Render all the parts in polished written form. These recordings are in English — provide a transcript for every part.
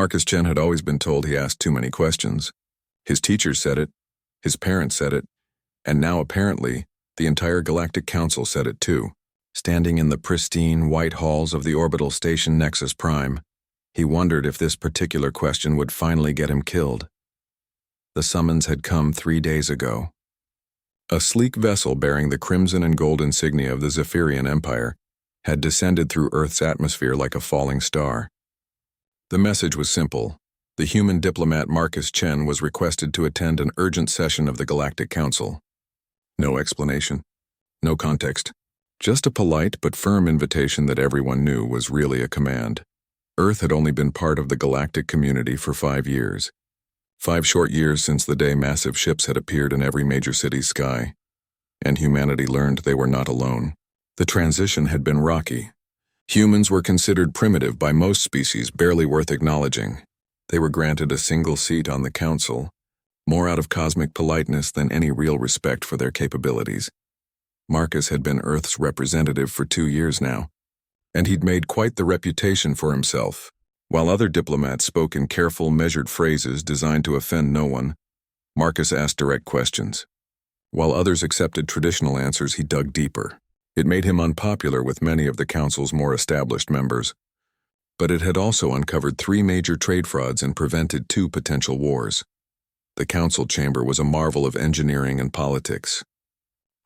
Marcus Chen had always been told he asked too many questions. His teachers said it, his parents said it, and now apparently, the entire Galactic Council said it too. Standing in the pristine, white halls of the orbital station Nexus Prime, he wondered if this particular question would finally get him killed. The summons had come 3 days ago. A sleek vessel bearing the crimson and gold insignia of the Zephyrian Empire had descended through Earth's atmosphere like a falling star. The message was simple. The human diplomat Marcus Chen was requested to attend an urgent session of the Galactic Council. No explanation, no context, just a polite but firm invitation that everyone knew was really a command. Earth had only been part of the galactic community for 5 years. 5 short years since the day massive ships had appeared in every major city's sky, and humanity learned they were not alone. The transition had been rocky. Humans were considered primitive by most species, barely worth acknowledging. They were granted a single seat on the council, more out of cosmic politeness than any real respect for their capabilities. Marcus had been Earth's representative for 2 years now, and he'd made quite the reputation for himself. While other diplomats spoke in careful, measured phrases designed to offend no one, Marcus asked direct questions. While others accepted traditional answers, he dug deeper. It made him unpopular with many of the council's more established members, but it had also uncovered 3 major trade frauds and prevented 2 potential wars. The council chamber was a marvel of engineering and politics.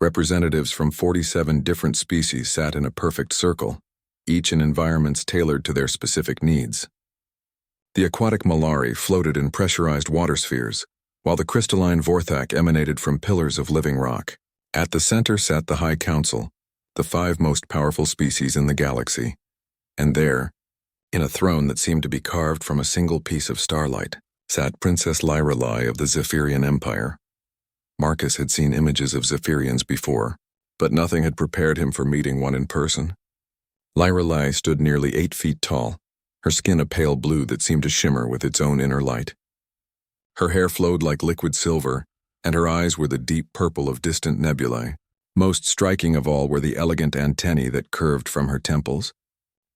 Representatives from 47 different species sat in a perfect circle, each in environments tailored to their specific needs. The aquatic Malari floated in pressurized water spheres, while the crystalline Vorthak emanated from pillars of living rock. At the center sat the High Council, the 5 most powerful species in the galaxy, and there, in a throne that seemed to be carved from a single piece of starlight, sat Princess Lyralai of the Zephyrian Empire. Marcus had seen images of Zephyrians before, but nothing had prepared him for meeting one in person. Lyralai stood nearly 8 feet tall, her skin a pale blue that seemed to shimmer with its own inner light. Her hair flowed like liquid silver, and her eyes were the deep purple of distant nebulae. Most striking of all were the elegant antennae that curved from her temples,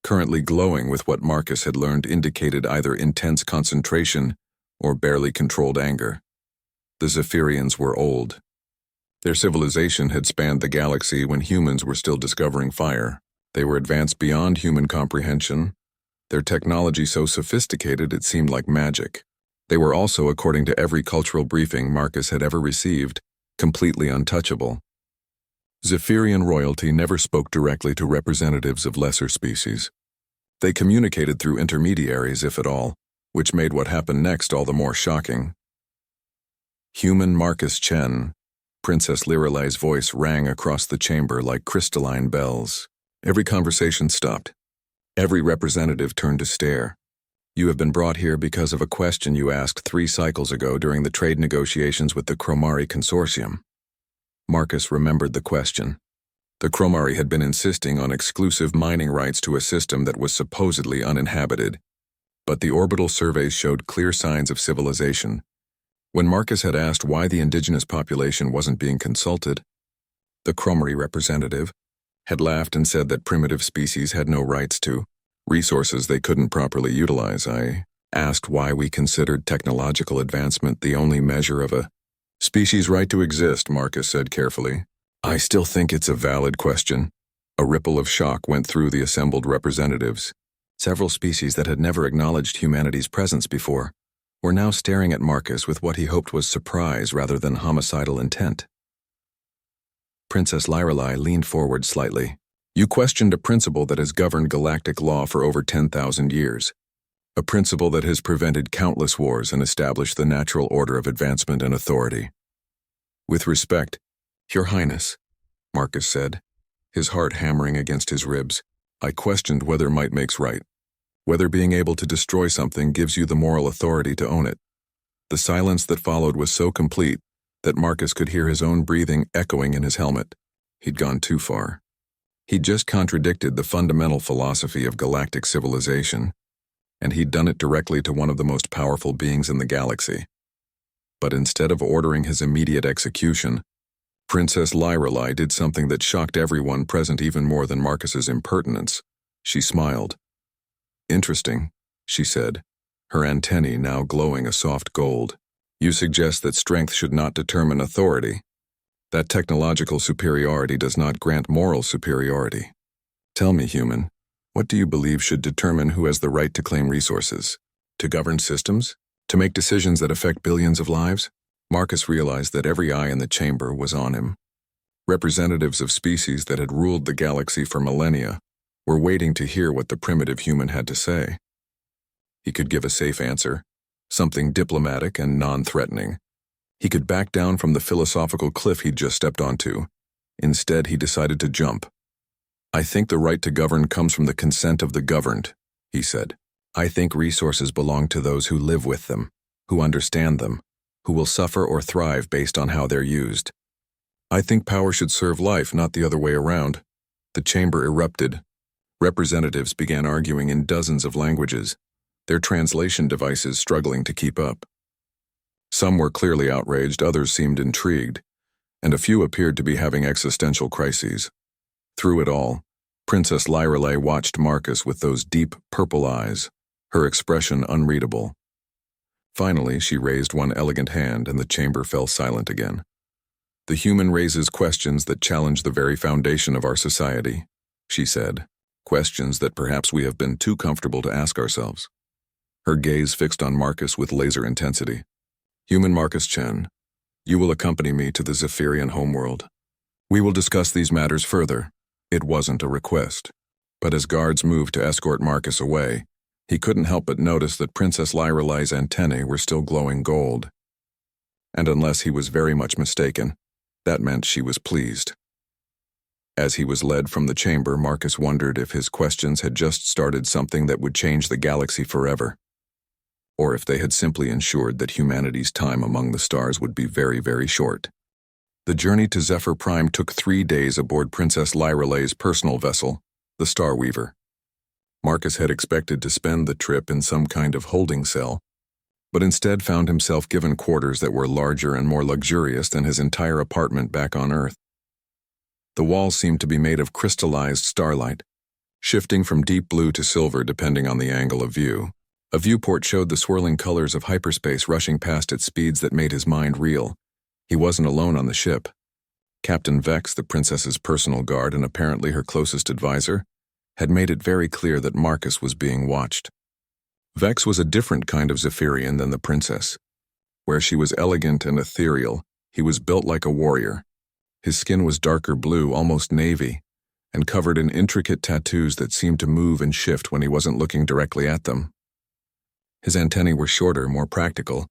currently glowing with what Marcus had learned indicated either intense concentration or barely controlled anger. The Zephyrians were old. Their civilization had spanned the galaxy when humans were still discovering fire. They were advanced beyond human comprehension, their technology so sophisticated it seemed like magic. They were also, according to every cultural briefing Marcus had ever received, completely untouchable. Zephyrian royalty never spoke directly to representatives of lesser species. They communicated through intermediaries, if at all, which made what happened next all the more shocking. Human Marcus Chen, Princess Lyralai's voice rang across the chamber like crystalline bells. Every conversation stopped. Every representative turned to stare. You have been brought here because of a question you asked 3 cycles ago during the trade negotiations with the Chromari Consortium. Marcus remembered the question. The Chromari had been insisting on exclusive mining rights to a system that was supposedly uninhabited, but the orbital surveys showed clear signs of civilization. When Marcus had asked why the indigenous population wasn't being consulted, the Chromari representative had laughed and said that primitive species had no rights to resources they couldn't properly utilize. I asked why we considered technological advancement the only measure of a species' right to exist, Marcus said carefully. I still think it's a valid question. A ripple of shock went through the assembled representatives. Several species that had never acknowledged humanity's presence before were now staring at Marcus with what he hoped was surprise rather than homicidal intent. Princess Lyralai leaned forward slightly. You questioned a principle that has governed galactic law for over 10,000 years. A principle that has prevented countless wars and established the natural order of advancement and authority. With respect, Your Highness, Marcus said, his heart hammering against his ribs, I questioned whether might makes right. Whether being able to destroy something gives you the moral authority to own it. The silence that followed was so complete that Marcus could hear his own breathing echoing in his helmet. He'd gone too far. He'd just contradicted the fundamental philosophy of galactic civilization, and he'd done it directly to one of the most powerful beings in the galaxy. But instead of ordering his immediate execution, Princess Lyralai did something that shocked everyone present even more than Marcus's impertinence. She smiled. Interesting, she said, her antennae now glowing a soft gold. You suggest that strength should not determine authority. That technological superiority does not grant moral superiority. Tell me, human, what do you believe should determine who has the right to claim resources? To govern systems? To make decisions that affect billions of lives? Marcus realized that every eye in the chamber was on him. Representatives of species that had ruled the galaxy for millennia were waiting to hear what the primitive human had to say. He could give a safe answer, something diplomatic and non-threatening. He could back down from the philosophical cliff he'd just stepped onto. Instead, he decided to jump. I think the right to govern comes from the consent of the governed, he said. I think resources belong to those who live with them, who understand them, who will suffer or thrive based on how they're used. I think power should serve life, not the other way around. The chamber erupted. Representatives began arguing in dozens of languages, their translation devices struggling to keep up. Some were clearly outraged, others seemed intrigued, and a few appeared to be having existential crises. Through it all, Princess Lyrelei watched Marcus with those deep purple eyes, her expression unreadable. Finally, she raised one elegant hand and the chamber fell silent again. The human raises questions that challenge the very foundation of our society, she said, questions that perhaps we have been too comfortable to ask ourselves. Her gaze fixed on Marcus with laser intensity. Human Marcus Chen, you will accompany me to the Zephyrian homeworld. We will discuss these matters further. It wasn't a request. But as guards moved to escort Marcus away, he couldn't help but notice that Princess Lyrelei's antennae were still glowing gold. And unless he was very much mistaken, that meant she was pleased. As he was led from the chamber, Marcus wondered if his questions had just started something that would change the galaxy forever, or if they had simply ensured that humanity's time among the stars would be very, very short. The journey to Zephyr Prime took 3 days aboard Princess Lyrelei's personal vessel, the Star Weaver. Marcus had expected to spend the trip in some kind of holding cell, but instead found himself given quarters that were larger and more luxurious than his entire apartment back on Earth. The walls seemed to be made of crystallized starlight, shifting from deep blue to silver depending on the angle of view. A viewport showed the swirling colors of hyperspace rushing past at speeds that made his mind reel. He wasn't alone on the ship. Captain Vex, the princess's personal guard and apparently her closest advisor, had made it very clear that Marcus was being watched. Vex was a different kind of Zephyrian than the princess. Where she was elegant and ethereal, he was built like a warrior. His skin was darker blue, almost navy, and covered in intricate tattoos that seemed to move and shift when he wasn't looking directly at them. His antennae were shorter, more practical,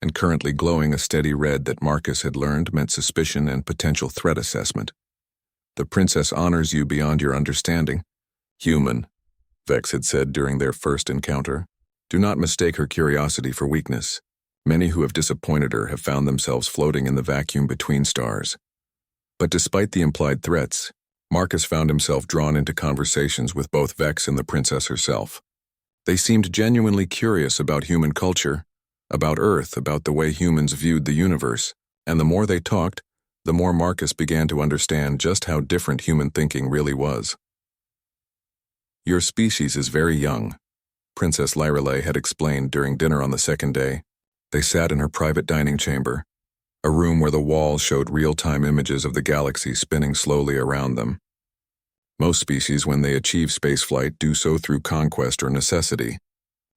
and currently glowing a steady red that Marcus had learned meant suspicion and potential threat assessment. The princess honors you beyond your understanding. Human, Vex had said during their first encounter. Do not mistake her curiosity for weakness. Many who have disappointed her have found themselves floating in the vacuum between stars. But despite the implied threats, Marcus found himself drawn into conversations with both Vex and the princess herself. They seemed genuinely curious about human culture, about Earth, about the way humans viewed the universe, and the more they talked, the more Marcus began to understand just how different human thinking really was. Your species is very young, Princess Lyrelei had explained during dinner on the second day. They sat in her private dining chamber, a room where the walls showed real-time images of the galaxy spinning slowly around them. Most species, when they achieve spaceflight, do so through conquest or necessity.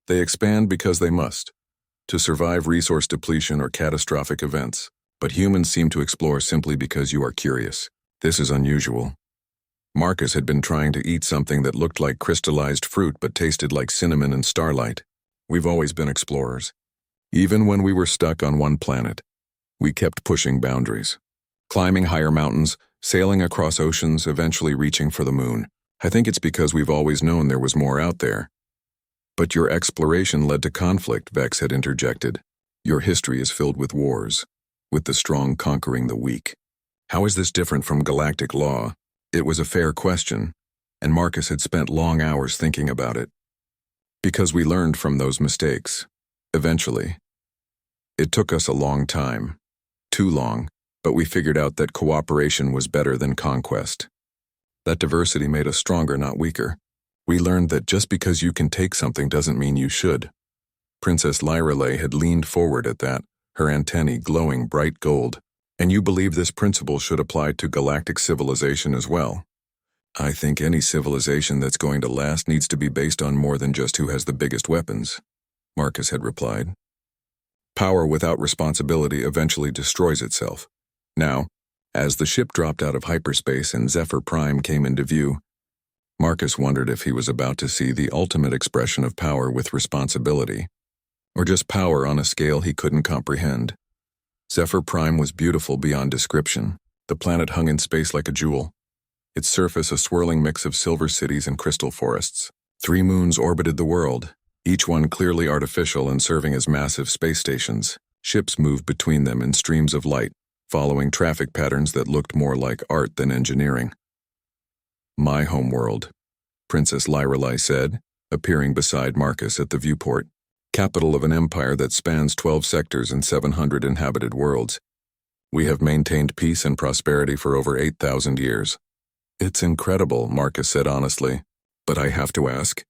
They expand because they must, to survive resource depletion or catastrophic events. But humans seem to explore simply because you are curious. This is unusual. Marcus had been trying to eat something that looked like crystallized fruit but tasted like cinnamon and starlight. We've always been explorers. Even when we were stuck on one planet, we kept pushing boundaries. Climbing higher mountains, sailing across oceans, eventually reaching for the moon. I think it's because we've always known there was more out there. But your exploration led to conflict, Vex had interjected. Your history is filled with wars, with the strong conquering the weak. How is this different from galactic law? It was a fair question, and Marcus had spent long hours thinking about it. Because we learned from those mistakes, eventually. It took us a long time, too long, but we figured out that cooperation was better than conquest. That diversity made us stronger, not weaker. We learned that just because you can take something doesn't mean you should. Princess Lyrelay had leaned forward at that, her antennae glowing bright gold. And you believe this principle should apply to galactic civilization as well? I think any civilization that's going to last needs to be based on more than just who has the biggest weapons, Marcus had replied. Power without responsibility eventually destroys itself. Now, as the ship dropped out of hyperspace and Zephyr Prime came into view, Marcus wondered if he was about to see the ultimate expression of power with responsibility, or just power on a scale he couldn't comprehend. Zephyr Prime was beautiful beyond description. The planet hung in space like a jewel, its surface a swirling mix of silver cities and crystal forests. 3 moons orbited the world, each one clearly artificial and serving as massive space stations. Ships moved between them in streams of light, following traffic patterns that looked more like art than engineering. My homeworld, Princess Lyrelay said, appearing beside Marcus at the viewport. Capital of an empire that spans 12 sectors and 700 inhabited worlds. We have maintained peace and prosperity for over 8,000 years. It's incredible, Marcus said honestly. But I have to ask,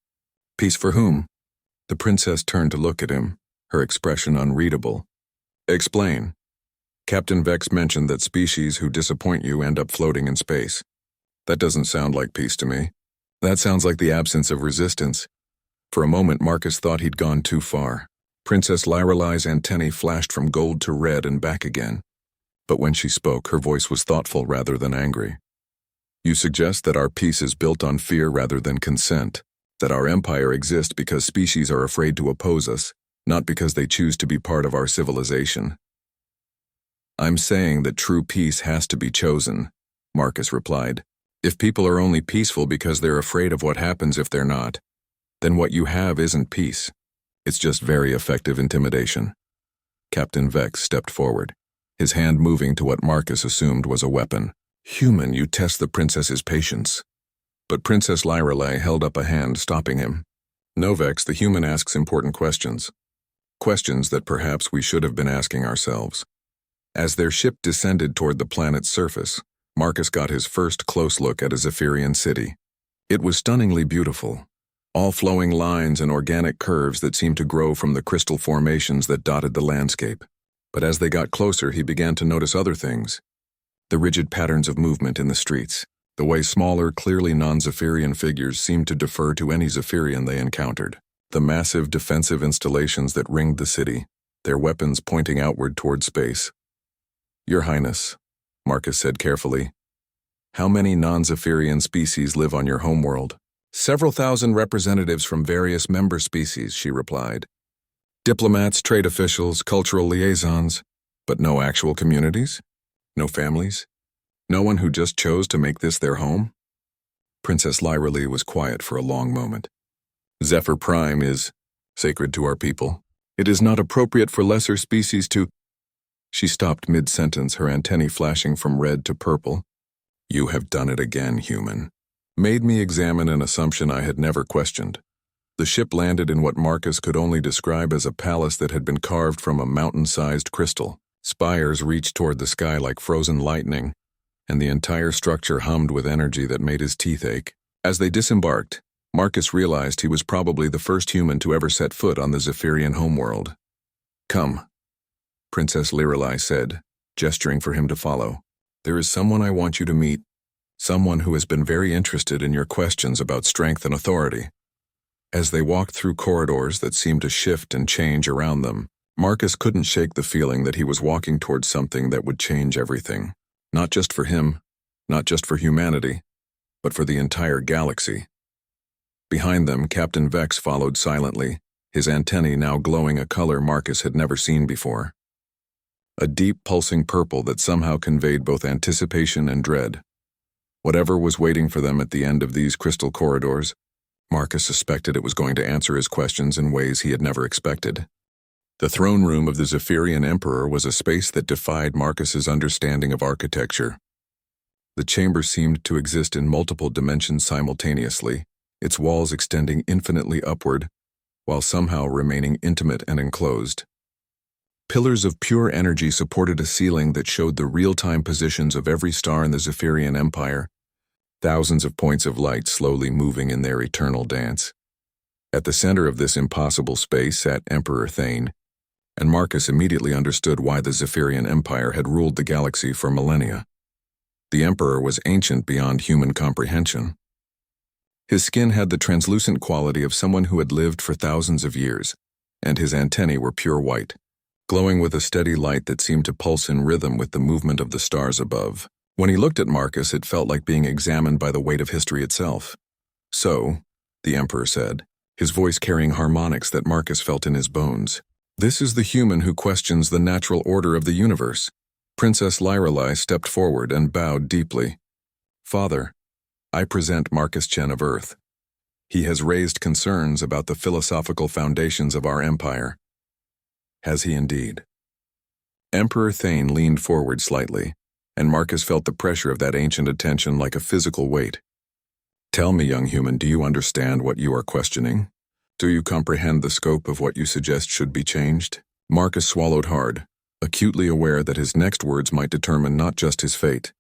peace for whom? The princess turned to look at him, her expression unreadable. Explain. Captain Vex mentioned that species who disappoint you end up floating in space. That doesn't sound like peace to me. That sounds like the absence of resistance. For a moment, Marcus thought he'd gone too far. Princess Lyrelay's antennae flashed from gold to red and back again. But when she spoke, her voice was thoughtful rather than angry. You suggest that our peace is built on fear rather than consent, that our empire exists because species are afraid to oppose us, not because they choose to be part of our civilization. I'm saying that true peace has to be chosen, Marcus replied. If people are only peaceful because they're afraid of what happens if they're not, then what you have isn't peace. It's just very effective intimidation. Captain Vex stepped forward, his hand moving to what Marcus assumed was a weapon. Human, you test the princess's patience. But Princess Lyrelay held up a hand, stopping him. No, Vex, the human asks important questions. Questions that perhaps we should have been asking ourselves. As their ship descended toward the planet's surface, Marcus got his first close look at a Zephyrian city. It was stunningly beautiful. All flowing lines and organic curves that seemed to grow from the crystal formations that dotted the landscape. But as they got closer, he began to notice other things. The rigid patterns of movement in the streets, the way smaller, clearly non-Zephyrian figures seemed to defer to any Zephyrian they encountered. The massive defensive installations that ringed the city, their weapons pointing outward toward space. Your Highness, Marcus said carefully, how many non-Zephyrian species live on your homeworld? Several thousand representatives from various member species, she replied. Diplomats, trade officials, cultural liaisons, but no actual communities? No families? No one who just chose to make this their home? Princess Lyrelay was quiet for a long moment. Zephyr Prime is sacred to our people. It is not appropriate for lesser species to... She stopped mid-sentence, her antennae flashing from red to purple. You have done it again, human. Made me examine an assumption I had never questioned. The ship landed in what Marcus could only describe as a palace that had been carved from a mountain-sized crystal. Spires reached toward the sky like frozen lightning, and the entire structure hummed with energy that made his teeth ache. As they disembarked, Marcus realized he was probably the first human to ever set foot on the Zephyrian homeworld. Come, Princess Lyrelay said, gesturing for him to follow. There is someone I want you to meet, someone who has been very interested in your questions about strength and authority. As they walked through corridors that seemed to shift and change around them, Marcus couldn't shake the feeling that he was walking towards something that would change everything. Not just for him, not just for humanity, but for the entire galaxy. Behind them, Captain Vex followed silently, his antennae now glowing a color Marcus had never seen before. A deep, pulsing purple that somehow conveyed both anticipation and dread. Whatever was waiting for them at the end of these crystal corridors, Marcus suspected it was going to answer his questions in ways he had never expected. The throne room of the Zephyrian Emperor was a space that defied Marcus's understanding of architecture. The chamber seemed to exist in multiple dimensions simultaneously, its walls extending infinitely upward, while somehow remaining intimate and enclosed. Pillars of pure energy supported a ceiling that showed the real-time positions of every star in the Zephyrian Empire, thousands of points of light slowly moving in their eternal dance. At the center of this impossible space sat Emperor Thane, and Marcus immediately understood why the Zephyrian Empire had ruled the galaxy for millennia. The Emperor was ancient beyond human comprehension. His skin had the translucent quality of someone who had lived for thousands of years, and his antennae were pure white, glowing with a steady light that seemed to pulse in rhythm with the movement of the stars above. When he looked at Marcus, it felt like being examined by the weight of history itself. "So," the Emperor said, his voice carrying harmonics that Marcus felt in his bones, "this is the human who questions the natural order of the universe." Princess Lyrelei stepped forward and bowed deeply. "Father, I present Marcus Chen of Earth. He has raised concerns about the philosophical foundations of our empire." "Has he indeed?" Emperor Thane leaned forward slightly, and Marcus felt the pressure of that ancient attention like a physical weight. "Tell me, young human, do you understand what you are questioning? Do you comprehend the scope of what you suggest should be changed?" Marcus swallowed hard, acutely aware that his next words might determine not just his fate,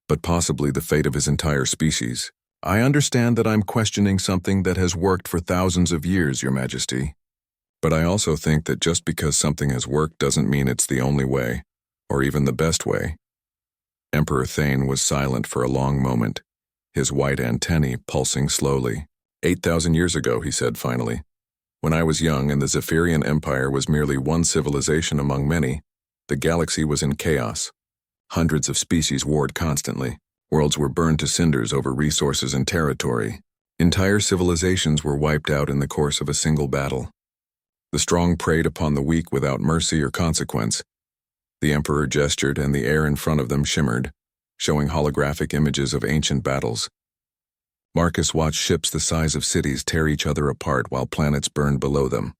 but possibly the fate of his entire species. "I understand that I'm questioning something that has worked for thousands of years, Your Majesty. But I also think that just because something has worked doesn't mean it's the only way, or even the best way." Emperor Thane was silent for a long moment, his white antennae pulsing slowly. 8,000 years ago, he said finally, "when I was young and the Zephyrian Empire was merely one civilization among many, the galaxy was in chaos. Hundreds of species warred constantly. Worlds were burned to cinders over resources and territory. Entire civilizations were wiped out in the course of a single battle. The strong preyed upon the weak without mercy or consequence." The Emperor gestured, and the air in front of them shimmered, showing holographic images of ancient battles. Marcus watched ships the size of cities tear each other apart while planets burned below them.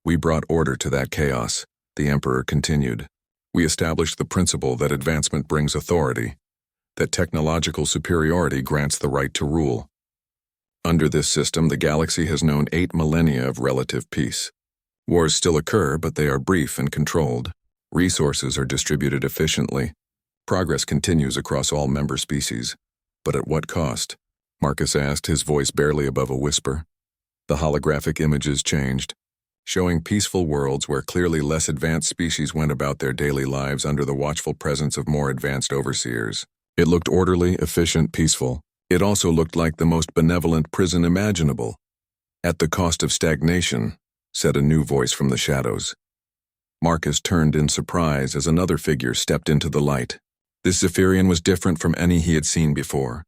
"We brought order to that chaos," the Emperor continued. "We established the principle that advancement brings authority, that technological superiority grants the right to rule. Under this system, the galaxy has known 8 millennia of relative peace. Wars still occur, but they are brief and controlled. Resources are distributed efficiently. Progress continues across all member species. But at what cost?" Marcus asked, his voice barely above a whisper. The holographic images changed, showing peaceful worlds where clearly less advanced species went about their daily lives under the watchful presence of more advanced overseers. It looked orderly, efficient, peaceful. It also looked like the most benevolent prison imaginable. "At the cost of stagnation," said a new voice from the shadows. Marcus turned in surprise as another figure stepped into the light. This Zephyrian was different from any he had seen before.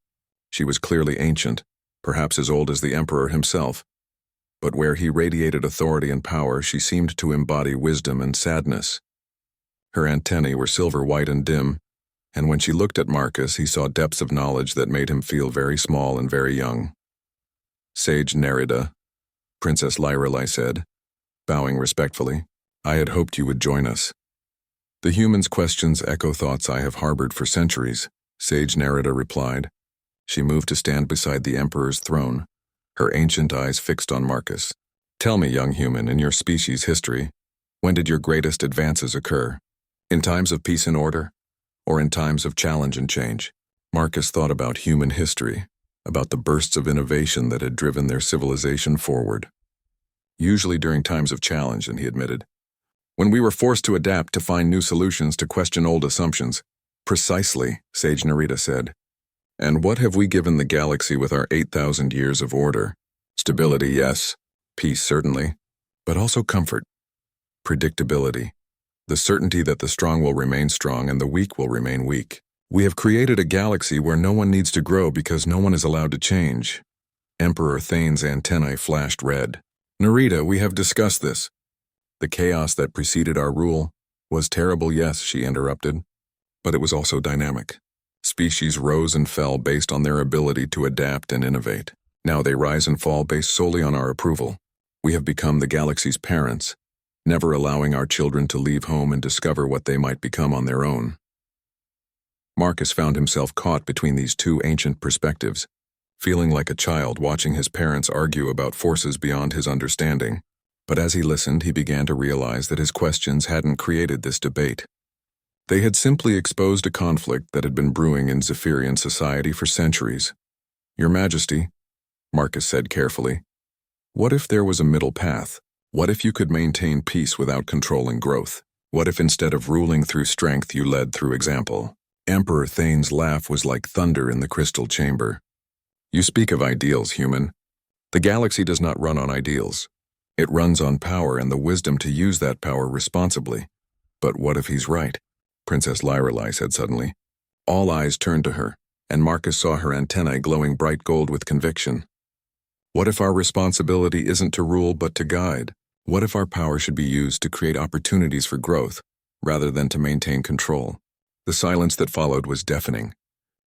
She was clearly ancient, perhaps as old as the Emperor himself. But where he radiated authority and power, she seemed to embody wisdom and sadness. Her antennae were silver white and dim, and when she looked at Marcus, he saw depths of knowledge that made him feel very small and very young. "Sage Nerida," Princess Lyrelei said, bowing respectfully, "I had hoped you would join us." "The human's questions echo thoughts I have harbored for centuries," Sage Nerida replied. She moved to stand beside the Emperor's throne, her ancient eyes fixed on Marcus. "Tell me, young human, in your species' history, when did your greatest advances occur? In times of peace and order, or in times of challenge and change?" Marcus thought about human history, about the bursts of innovation that had driven their civilization forward. "Usually during times of challenge," and he admitted. "When we were forced to adapt, to find new solutions, to question old assumptions." "Precisely," Sage Nerida said. "And what have we given the galaxy with our 8,000 years of order? Stability, yes. Peace, certainly. But also comfort. Predictability. The certainty that the strong will remain strong and the weak will remain weak. We have created a galaxy where no one needs to grow because no one is allowed to change." Emperor Thane's antennae flashed red. "Nerida, we have discussed this. The chaos that preceded our rule was terrible, yes," she interrupted. "But it was also dynamic. Species rose and fell based on their ability to adapt and innovate. Now they rise and fall based solely on our approval. We have become the galaxy's parents, never allowing our children to leave home and discover what they might become on their own." Marcus found himself caught between these two ancient perspectives, feeling like a child watching his parents argue about forces beyond his understanding. But as he listened, he began to realize that his questions hadn't created this debate. They had simply exposed a conflict that had been brewing in Zephyrian society for centuries. "Your Majesty," Marcus said carefully, What if there was a middle path? What if you could maintain peace without controlling growth? What if instead of ruling through strength you led through example? Emperor Thane's laugh was like thunder in the crystal chamber. You speak of ideals, human. The galaxy does not run on ideals. It runs on power and the wisdom to use that power responsibly. But what if he's right? Princess Lyrelei said suddenly. All eyes turned to her, and Marcus saw her antennae glowing bright gold with conviction. What if our responsibility isn't to rule but to guide? What if our power should be used to create opportunities for growth, rather than to maintain control? The silence that followed was deafening.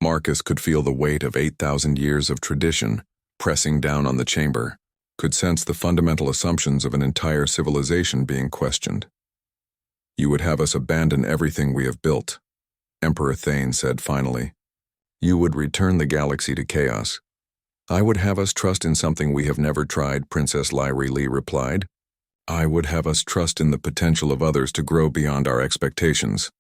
Marcus could feel the weight of 8,000 years of tradition pressing down on the chamber, could sense the fundamental assumptions of an entire civilization being questioned. You would have us abandon everything we have built, Emperor Thane said finally. You would return the galaxy to chaos. I would have us trust in something we have never tried, Princess Lyrelei replied. I would have us trust in the potential of others to grow beyond our expectations.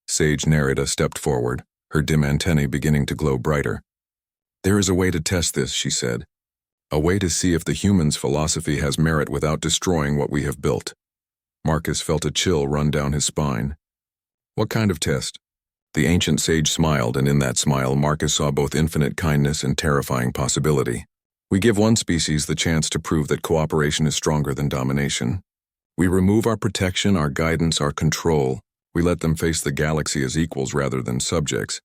Sage Nerida stepped forward, her dim antennae beginning to glow brighter. There is a way to test this, she said. A way to see if the human's philosophy has merit without destroying what we have built. Marcus felt a chill run down his spine. What kind of test? The ancient sage smiled, and in that smile Marcus saw both infinite kindness and terrifying possibility. We give one species the chance to prove that cooperation is stronger than domination. We remove our protection, our guidance, our control. We let them face the galaxy as equals rather than subjects.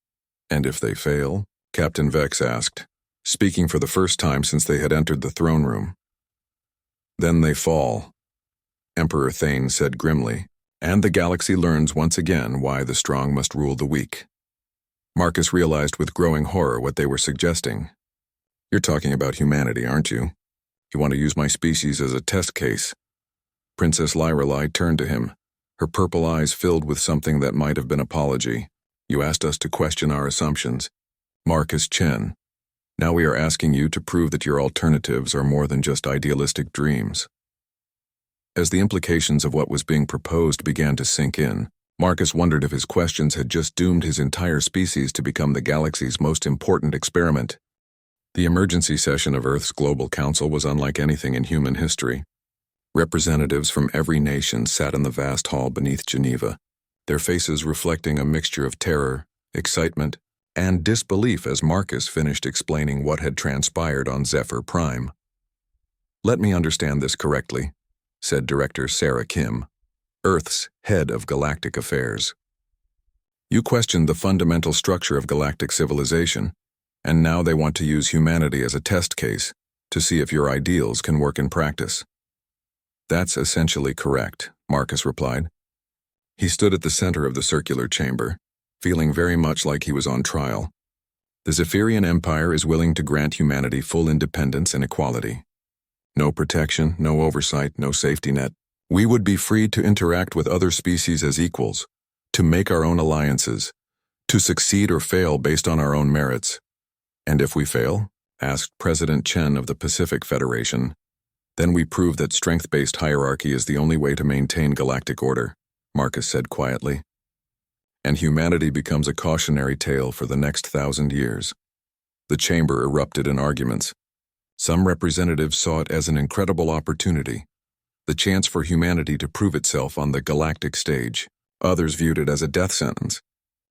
And if they fail? Captain Vex asked, speaking for the first time since they had entered the throne room. Then they fall, Emperor Thane said grimly, and the galaxy learns once again why the strong must rule the weak. Marcus realized with growing horror what they were suggesting. You're talking about humanity, aren't you? You want to use my species as a test case. Princess Lyrelei turned to him, her purple eyes filled with something that might have been apology. You asked us to question our assumptions. Marcus Chen, now we are asking you to prove that your alternatives are more than just idealistic dreams. As the implications of what was being proposed began to sink in, Marcus wondered if his questions had just doomed his entire species to become the galaxy's most important experiment. The emergency session of Earth's Global Council was unlike anything in human history. Representatives from every nation sat in the vast hall beneath Geneva, their faces reflecting a mixture of terror, excitement, and disbelief as Marcus finished explaining what had transpired on Zephyr Prime. Let me understand this correctly, said Director Sarah Kim, Earth's head of galactic affairs. You questioned the fundamental structure of galactic civilization, and now they want to use humanity as a test case to see if your ideals can work in practice. That's essentially correct, Marcus replied. He stood at the center of the circular chamber, feeling very much like he was on trial. The Zephyrian Empire is willing to grant humanity full independence and equality. No protection, no oversight, no safety net. We would be free to interact with other species as equals, to make our own alliances, to succeed or fail based on our own merits. And if we fail, asked President Chen of the Pacific Federation, then we prove that strength-based hierarchy is the only way to maintain galactic order, Marcus said quietly. And humanity becomes a cautionary tale for the next 1,000 years. The chamber erupted in arguments. Some representatives saw it as an incredible opportunity, the chance for humanity to prove itself on the galactic stage. Others viewed it as a death sentence,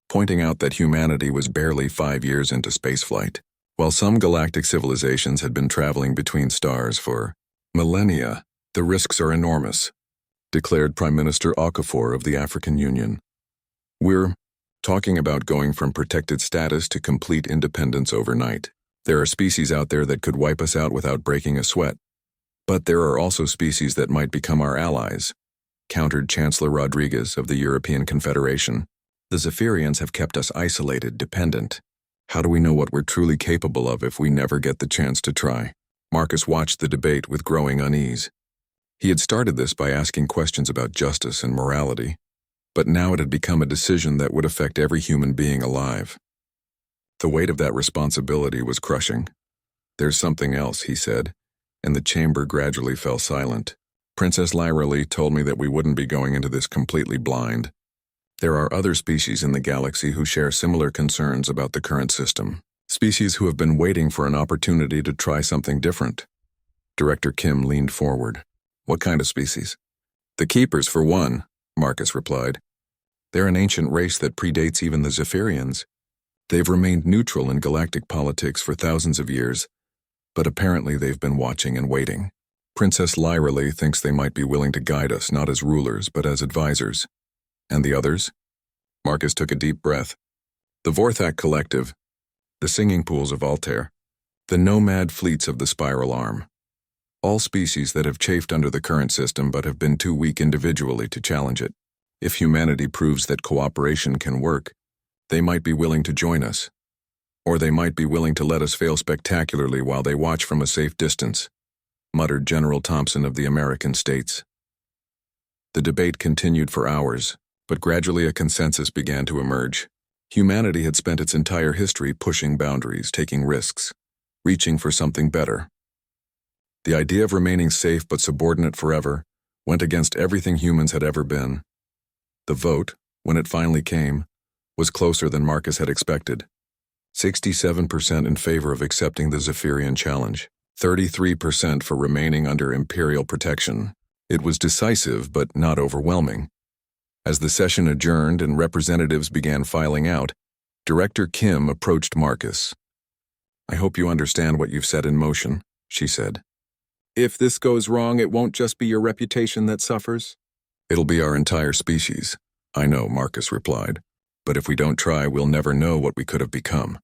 pointing out that humanity was barely 5 years into spaceflight, while some galactic civilizations had been traveling between stars for millennia. The risks are enormous, declared Prime Minister Okafor of the African Union. We're talking about going from protected status to complete independence overnight. There are species out there that could wipe us out without breaking a sweat. But there are also species that might become our allies, countered Chancellor Rodriguez of the European Confederation. The Zephyrians have kept us isolated, dependent. How do we know what we're truly capable of if we never get the chance to try? Marcus watched the debate with growing unease. He had started this by asking questions about justice and morality, but now it had become a decision that would affect every human being alive. The weight of that responsibility was crushing. There's something else, he said, and the chamber gradually fell silent. Princess Lyrelei told me that we wouldn't be going into this completely blind. There are other species in the galaxy who share similar concerns about the current system. Species who have been waiting for an opportunity to try something different. Director Kim leaned forward. What kind of species? The Keepers, for one, Marcus replied. They're an ancient race that predates even the Zephyrians. They've remained neutral in galactic politics for thousands of years, but apparently they've been watching and waiting. Princess Lyrale thinks they might be willing to guide us not as rulers but as advisors. And the others? Marcus took a deep breath. The Vorthak Collective, the Singing Pools of Altair, the nomad fleets of the Spiral Arm. All species that have chafed under the current system but have been too weak individually to challenge it. If humanity proves that cooperation can work, they might be willing to join us. Or they might be willing to let us fail spectacularly while they watch from a safe distance, muttered General Thompson of the American states. The debate continued for hours, but gradually a consensus began to emerge. Humanity had spent its entire history pushing boundaries, taking risks, reaching for something better. The idea of remaining safe but subordinate forever went against everything humans had ever been. The vote, when it finally came, was closer than Marcus had expected. 67% in favor of accepting the Zephyrian challenge, 33% for remaining under Imperial protection. It was decisive but not overwhelming. As the session adjourned and representatives began filing out, Director Kim approached Marcus. I hope you understand what you've set in motion, she said. If this goes wrong, it won't just be your reputation that suffers. It'll be our entire species. I know, Marcus replied. But if we don't try, we'll never know what we could have become.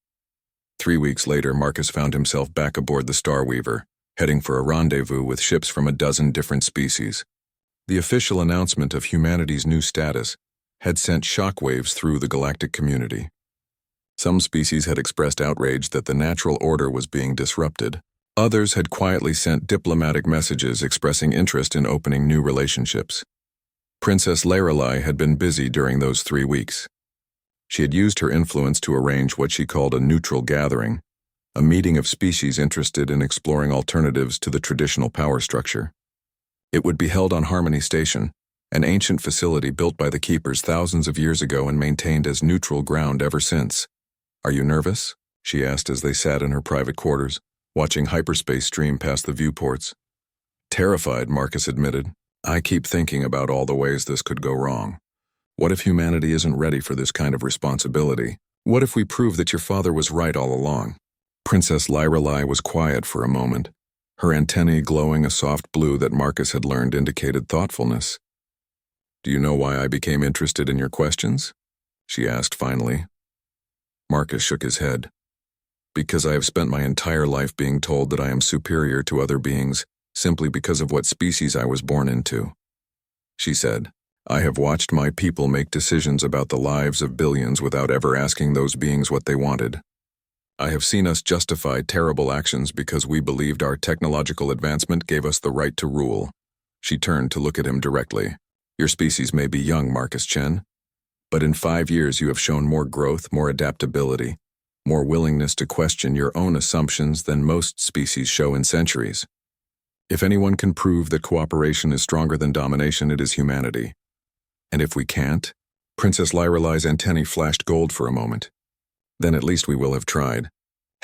3 weeks later, Marcus found himself back aboard the Starweaver, heading for a rendezvous with ships from a dozen different species. The official announcement of humanity's new status had sent shockwaves through the galactic community. Some species had expressed outrage that the natural order was being disrupted. Others had quietly sent diplomatic messages expressing interest in opening new relationships. Princess Lyrale had been busy during those 3 weeks. She had used her influence to arrange what she called a neutral gathering, a meeting of species interested in exploring alternatives to the traditional power structure. It would be held on Harmony Station, an ancient facility built by the Keepers thousands of years ago and maintained as neutral ground ever since. Are you nervous? She asked as they sat in her private quarters, watching hyperspace stream past the viewports. Terrified, Marcus admitted. I keep thinking about all the ways this could go wrong. What if humanity isn't ready for this kind of responsibility? What if we prove that your father was right all along? Princess Lyrale was quiet for a moment, her antennae glowing a soft blue that Marcus had learned indicated thoughtfulness. Do you know why I became interested in your questions? She asked finally. Marcus shook his head. Because I have spent my entire life being told that I am superior to other beings simply because of what species I was born into. She said, I have watched my people make decisions about the lives of billions without ever asking those beings what they wanted. I have seen us justify terrible actions because we believed our technological advancement gave us the right to rule. She turned to look at him directly. Your species may be young, Marcus Chen, but in 5 years you have shown more growth, more adaptability, more willingness to question your own assumptions than most species show in centuries. If anyone can prove that cooperation is stronger than domination, it is humanity. And if we can't, Princess Lyrale's antennae flashed gold for a moment. Then at least we will have tried.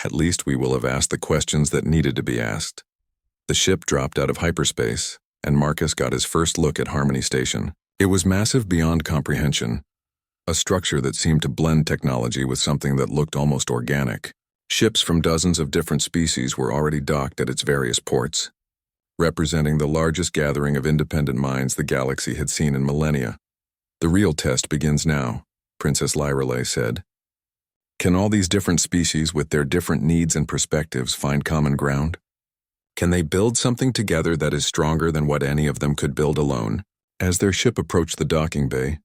At least we will have asked the questions that needed to be asked. The ship dropped out of hyperspace, and Marcus got his first look at Harmony Station. It was massive beyond comprehension, a structure that seemed to blend technology with something that looked almost organic. Ships from dozens of different species were already docked at its various ports, representing the largest gathering of independent minds the galaxy had seen in millennia. The real test begins now, Princess Lyrale said. Can all these different species with their different needs and perspectives find common ground? Can they build something together that is stronger than what any of them could build alone? As their ship approached the docking bay,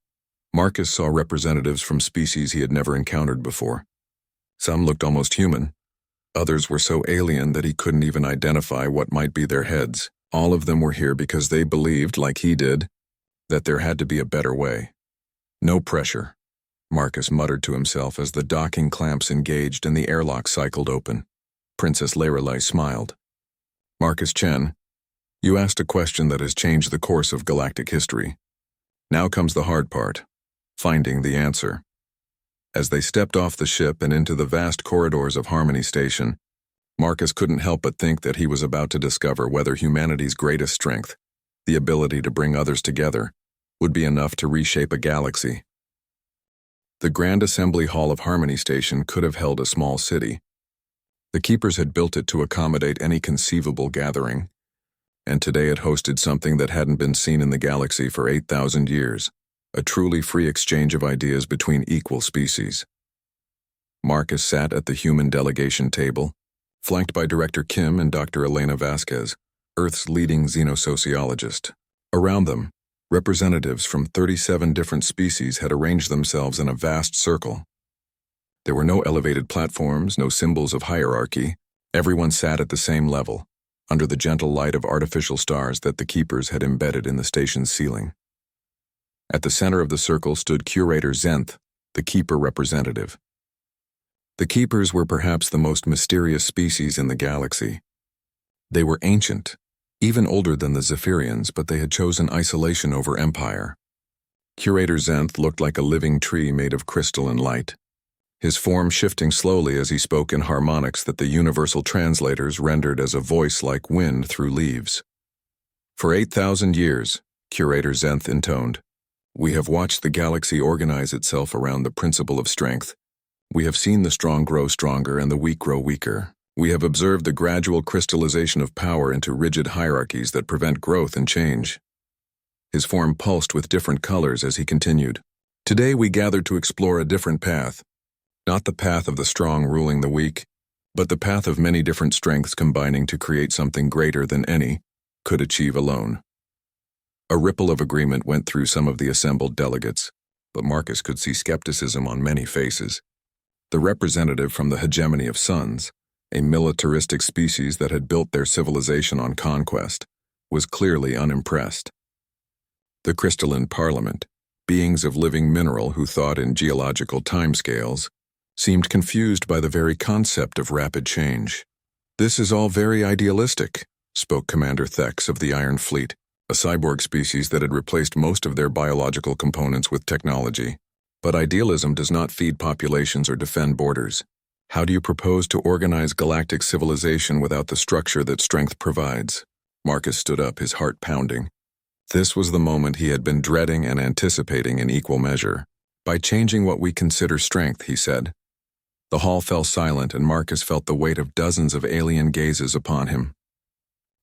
Marcus saw representatives from species he had never encountered before. Some looked almost human. Others were so alien that he couldn't even identify what might be their heads. All of them were here because they believed, like he did, that there had to be a better way. No pressure, Marcus muttered to himself as the docking clamps engaged and the airlock cycled open. Princess Lyrale smiled. Marcus Chen, you asked a question that has changed the course of galactic history. Now comes the hard part, finding the answer. As they stepped off the ship and into the vast corridors of Harmony Station, Marcus couldn't help but think that he was about to discover whether humanity's greatest strength, the ability to bring others together, would be enough to reshape a galaxy. The Grand Assembly Hall of Harmony Station could have held a small city. The keepers had built it to accommodate any conceivable gathering, and today it hosted something that hadn't been seen in the galaxy for 8,000 years, a truly free exchange of ideas between equal species. Marcus sat at the human delegation table, flanked by Director Kim and Dr. Elena Vasquez, Earth's leading xenosociologist. Around them, representatives from 37 different species had arranged themselves in a vast circle. There were no elevated platforms, no symbols of hierarchy. Everyone sat at the same level, under the gentle light of artificial stars that the keepers had embedded in the station's ceiling. At the center of the circle stood Curator Zenth, the keeper representative. The keepers were perhaps the most mysterious species in the galaxy. They were ancient, even older than the Zephyrians, but they had chosen isolation over empire. Curator Zenth looked like a living tree made of crystal and light, his form shifting slowly as he spoke in harmonics that the universal translators rendered as a voice like wind through leaves. For 8,000 years, Curator Zenth intoned, we have watched the galaxy organize itself around the principle of strength. We have seen the strong grow stronger and the weak grow weaker. We have observed the gradual crystallization of power into rigid hierarchies that prevent growth and change. His form pulsed with different colors as he continued. Today we gathered to explore a different path. Not the path of the strong ruling the weak, but the path of many different strengths combining to create something greater than any could achieve alone. A ripple of agreement went through some of the assembled delegates, but Marcus could see skepticism on many faces. The representative from the hegemony of suns, a militaristic species that had built their civilization on conquest, was clearly unimpressed. The crystalline parliament, beings of living mineral who thought in geological timescales, seemed confused by the very concept of rapid change. This is all very idealistic, spoke Commander Thex of the Iron Fleet, a cyborg species that had replaced most of their biological components with technology. But idealism does not feed populations or defend borders. How do you propose to organize galactic civilization without the structure that strength provides? Marcus stood up, his heart pounding. This was the moment he had been dreading and anticipating in equal measure. By changing what we consider strength, he said. The hall fell silent and Marcus felt the weight of dozens of alien gazes upon him.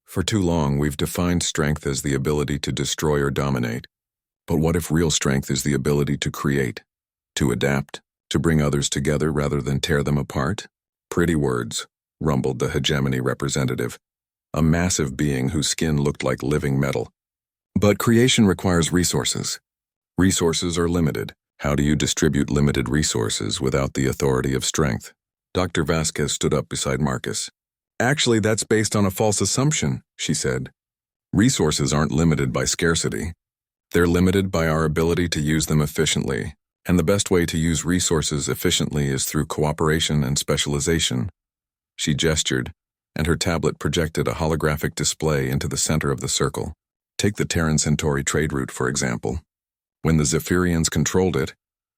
For too long, we've defined strength as the ability to destroy or dominate. But what if real strength is the ability to create, to adapt, to bring others together rather than tear them apart? Pretty words, rumbled the hegemony representative, a massive being whose skin looked like living metal. But creation requires resources. Resources are limited. How do you distribute limited resources without the authority of strength? Dr. Vasquez stood up beside Marcus. Actually, that's based on a false assumption, she said. Resources aren't limited by scarcity. They're limited by our ability to use them efficiently. And the best way to use resources efficiently is through cooperation and specialization. She gestured, and her tablet projected a holographic display into the center of the circle. Take the Terran Centauri trade route, for example. When the Zephyrians controlled it,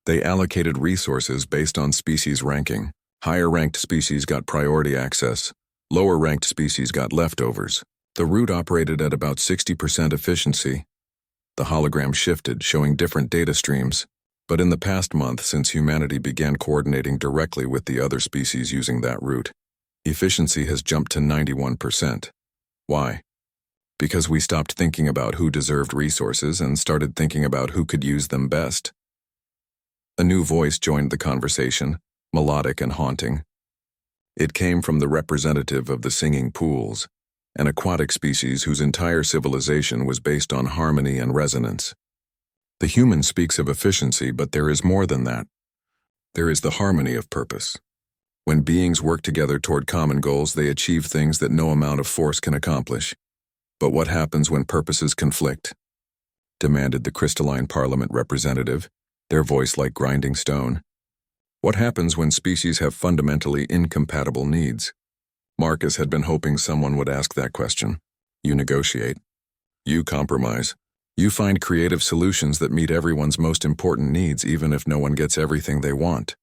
they allocated resources based on species ranking. Higher-ranked species got priority access. Lower-ranked species got leftovers. The route operated at about 60% efficiency. The hologram shifted, showing different data streams. But in the past month, since humanity began coordinating directly with the other species using that route, efficiency has jumped to 91%. Why? Because we stopped thinking about who deserved resources and started thinking about who could use them best. A new voice joined the conversation, melodic and haunting. It came from the representative of the singing pools, an aquatic species whose entire civilization was based on harmony and resonance. The human speaks of efficiency, but there is more than that. There is the harmony of purpose. When beings work together toward common goals, they achieve things that no amount of force can accomplish. But what happens when purposes conflict? Demanded the crystalline parliament representative, their voice like grinding stone. What happens when species have fundamentally incompatible needs? Marcus had been hoping someone would ask that question. You negotiate. You compromise. You find creative solutions that meet everyone's most important needs even if no one gets everything they want.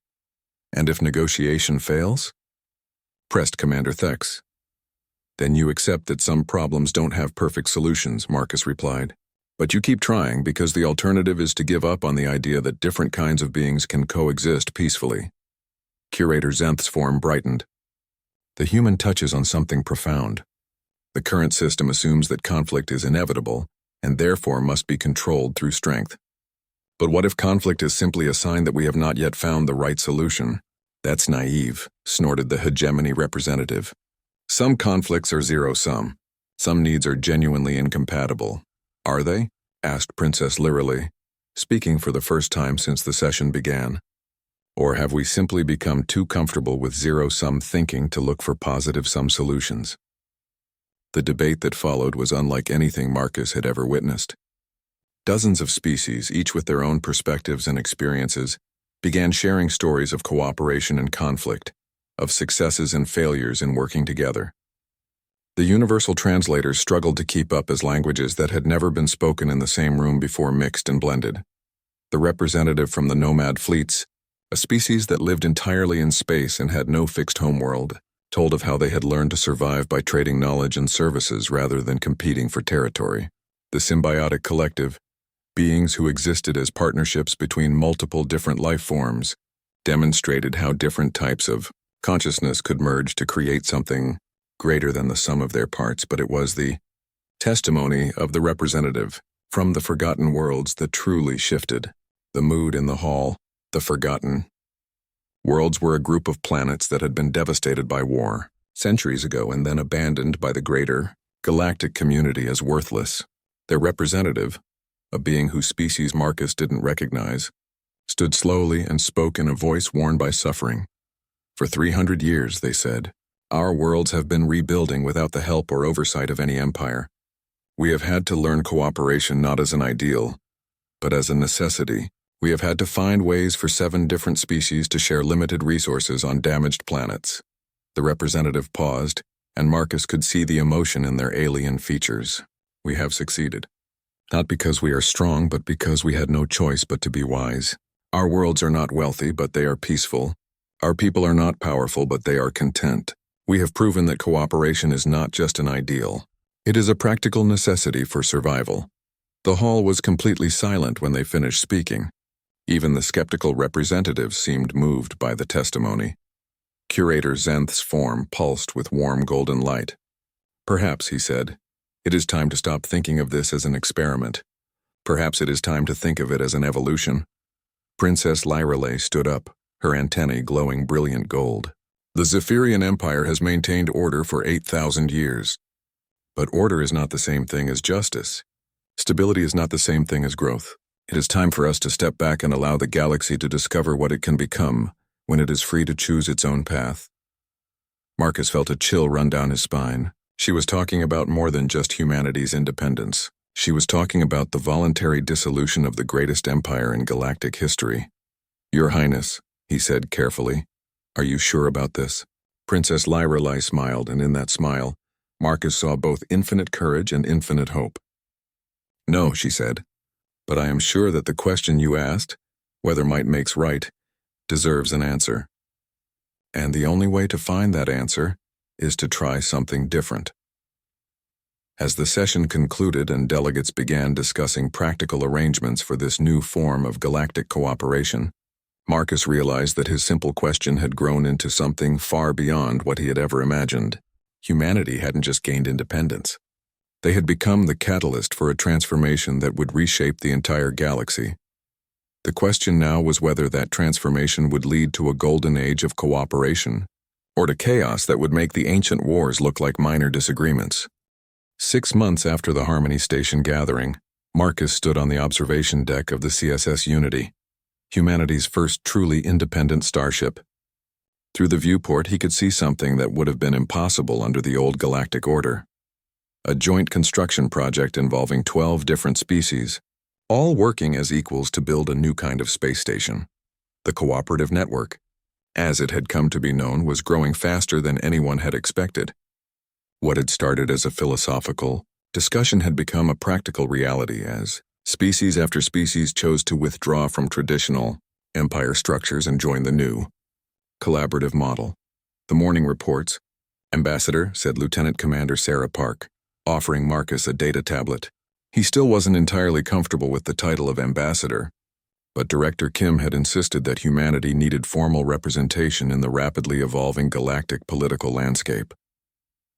And if negotiation fails? pressed Commander Thex. Then you accept that some problems don't have perfect solutions, Marcus replied. But you keep trying because the alternative is to give up on the idea that different kinds of beings can coexist peacefully. Curator Zenth's form brightened. The human touches on something profound. The current system assumes that conflict is inevitable and therefore must be controlled through strength. But what if conflict is simply a sign that we have not yet found the right solution? That's naive, snorted the hegemony representative. Some conflicts are zero-sum. Some needs are genuinely incompatible. Are they? Asked Princess Lyrily, speaking for the first time since the session began. Or have we simply become too comfortable with zero-sum thinking to look for positive-sum solutions? The debate that followed was unlike anything Marcus had ever witnessed. Dozens of species, each with their own perspectives and experiences, began sharing stories of cooperation and conflict, of successes and failures in working together. The universal translators struggled to keep up as languages that had never been spoken in the same room before mixed and blended. The representative from the nomad fleets, a species that lived entirely in space and had no fixed homeworld, told of how they had learned to survive by trading knowledge and services rather than competing for territory. The symbiotic collective, beings who existed as partnerships between multiple different life forms, demonstrated how different types of consciousness could merge to create something greater than the sum of their parts, but it was the testimony of the representative from the forgotten worlds that truly shifted the mood in the hall. The forgotten worlds were a group of planets that had been devastated by war centuries ago and then abandoned by the greater galactic community as worthless. Their representative, a being whose species Marcus didn't recognize, stood slowly and spoke in a voice worn by suffering. For 300 years, they said, our worlds have been rebuilding without the help or oversight of any empire. We have had to learn cooperation not as an ideal, but as a necessity. We have had to find ways for 7 different species to share limited resources on damaged planets. The representative paused, and Marcus could see the emotion in their alien features. We have succeeded. Not because we are strong, but because we had no choice but to be wise. Our worlds are not wealthy, but they are peaceful. Our people are not powerful, but they are content. We have proven that cooperation is not just an ideal. It is a practical necessity for survival. The hall was completely silent when they finished speaking. Even the skeptical representatives seemed moved by the testimony. Curator Zenth's form pulsed with warm golden light. Perhaps, he said, it is time to stop thinking of this as an experiment. Perhaps it is time to think of it as an evolution. Princess Lyrily stood up, her antennae glowing brilliant gold. The Zephyrian Empire has maintained order for 8,000 years. But order is not the same thing as justice. Stability is not the same thing as growth. It is time for us to step back and allow the galaxy to discover what it can become when it is free to choose its own path. Marcus felt a chill run down his spine. She was talking about more than just humanity's independence. She was talking about the voluntary dissolution of the greatest empire in galactic history. Your Highness, he said carefully, are you sure about this? Princess Lyrily smiled, and in that smile, Marcus saw both infinite courage and infinite hope. No, she said, but I am sure that the question you asked, whether might makes right, deserves an answer. And the only way to find that answer is to try something different. As the session concluded and delegates began discussing practical arrangements for this new form of galactic cooperation, Marcus realized that his simple question had grown into something far beyond what he had ever imagined. Humanity hadn't just gained independence. They had become the catalyst for a transformation that would reshape the entire galaxy. The question now was whether that transformation would lead to a golden age of cooperation, or to chaos that would make the ancient wars look like minor disagreements. 6 months after the Harmony Station gathering, Marcus stood on the observation deck of the CSS Unity, humanity's first truly independent starship. Through the viewport, he could see something that would have been impossible under the old galactic order. A joint construction project involving 12 different species, all working as equals to build a new kind of space station. The cooperative network, as it had come to be known, was growing faster than anyone had expected. What had started as a philosophical discussion had become a practical reality as species after species chose to withdraw from traditional empire structures and join the new collaborative model. The morning reports. Ambassador, said Lieutenant Commander Sarah Park, offering Marcus a data tablet. He still wasn't entirely comfortable with the title of ambassador, but Director Kim had insisted that humanity needed formal representation in the rapidly evolving galactic political landscape.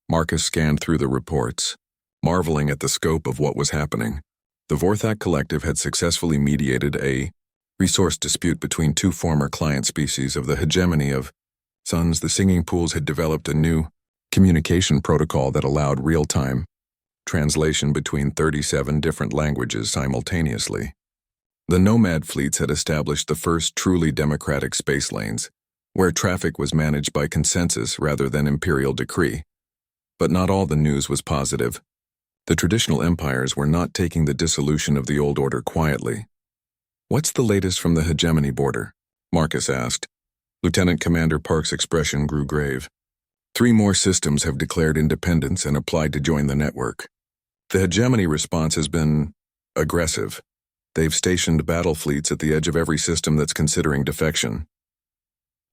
Marcus scanned through the reports, marveling at the scope of what was happening. The Vorthak Collective had successfully mediated a resource dispute between two former client species of the hegemony of suns. The singing pools had developed a new communication protocol that allowed real-time translation between 37 different languages simultaneously. The Nomad fleets had established the first truly democratic space lanes, where traffic was managed by consensus rather than imperial decree. But not all the news was positive. The traditional empires were not taking the dissolution of the old order quietly. "What's the latest from the hegemony border?" Marcus asked. Lieutenant Commander Park's expression grew grave. 3 more systems have declared independence and applied to join the network. The hegemony response has been aggressive. They've stationed battle fleets at the edge of every system that's considering defection.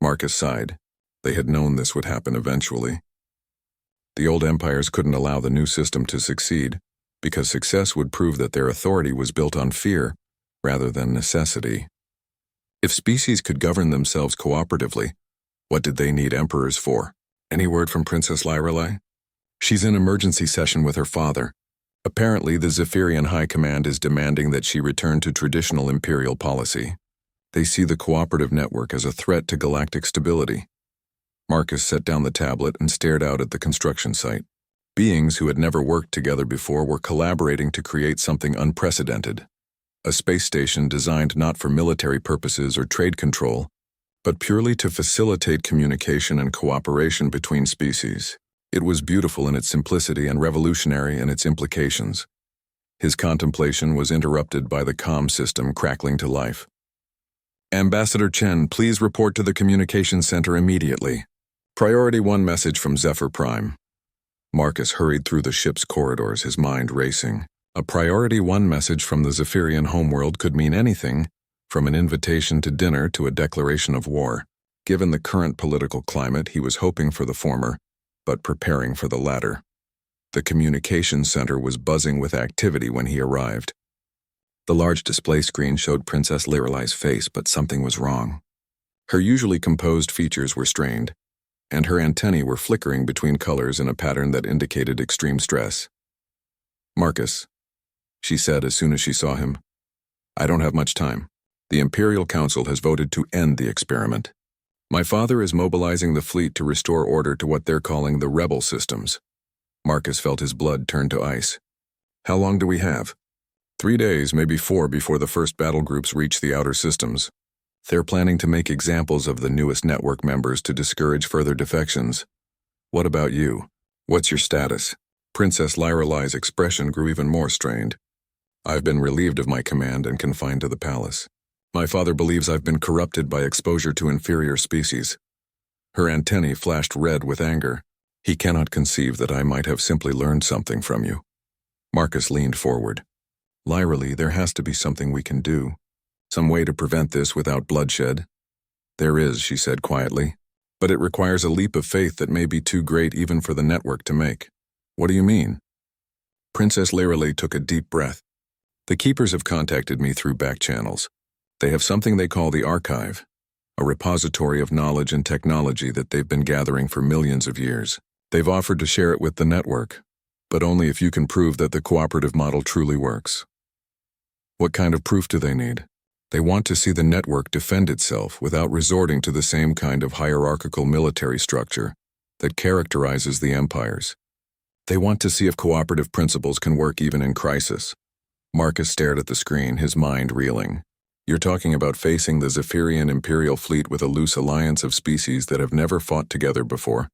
Marcus sighed. They had known this would happen eventually. The old empires couldn't allow the new system to succeed, because success would prove that their authority was built on fear rather than necessity. If species could govern themselves cooperatively, what did they need emperors for? Any word from Princess Lyrelei? She's in emergency session with her father. Apparently, the Zephyrian High Command is demanding that she return to traditional imperial policy. They see the cooperative network as a threat to galactic stability. Marcus set down the tablet and stared out at the construction site. Beings who had never worked together before were collaborating to create something unprecedented. A space station designed not for military purposes or trade control, but purely to facilitate communication and cooperation between species. It was beautiful in its simplicity and revolutionary in its implications. His contemplation was interrupted by the comm system crackling to life. "Ambassador Chen, please report to the communications center immediately. Priority 1 message from Zephyr Prime." Marcus hurried through the ship's corridors, his mind racing. A Priority 1 message from the Zephyrian homeworld could mean anything, from an invitation to dinner to a declaration of war. Given the current political climate, he was hoping for the former, but preparing for the latter. The communications center was buzzing with activity when he arrived. The large display screen showed Princess Lyrelei's face, but something was wrong. Her usually composed features were strained, and her antennae were flickering between colors in a pattern that indicated extreme stress. "Marcus," she said as soon as she saw him, "I don't have much time. The Imperial Council has voted to end the experiment. My father is mobilizing the fleet to restore order to what they're calling the rebel systems." Marcus felt his blood turn to ice. "How long do we have?" 3 days, maybe 4, before the first battle groups reach the outer systems. They're planning to make examples of the newest network members to discourage further defections. What about you? What's your status? Princess Lyrelei's expression grew even more strained. "I've been relieved of my command and confined to the palace. My father believes I've been corrupted by exposure to inferior species." Her antennae flashed red with anger. "He cannot conceive that I might have simply learned something from you." Marcus leaned forward. "Lyrelei, there has to be something we can do. Some way to prevent this without bloodshed." "There is," she said quietly, "but it requires a leap of faith that may be too great even for the network to make." "What do you mean?" Princess Lyrelei took a deep breath. "The Keepers have contacted me through back channels. They have something they call the Archive, a repository of knowledge and technology that they've been gathering for millions of years. They've offered to share it with the network, but only if you can prove that the cooperative model truly works." "What kind of proof do they need?" "They want to see the network defend itself without resorting to the same kind of hierarchical military structure that characterizes the empires. They want to see if cooperative principles can work even in crisis." Marcus stared at the screen, his mind reeling. "You're talking about facing the Zephyrian Imperial fleet with a loose alliance of species that have never fought together before,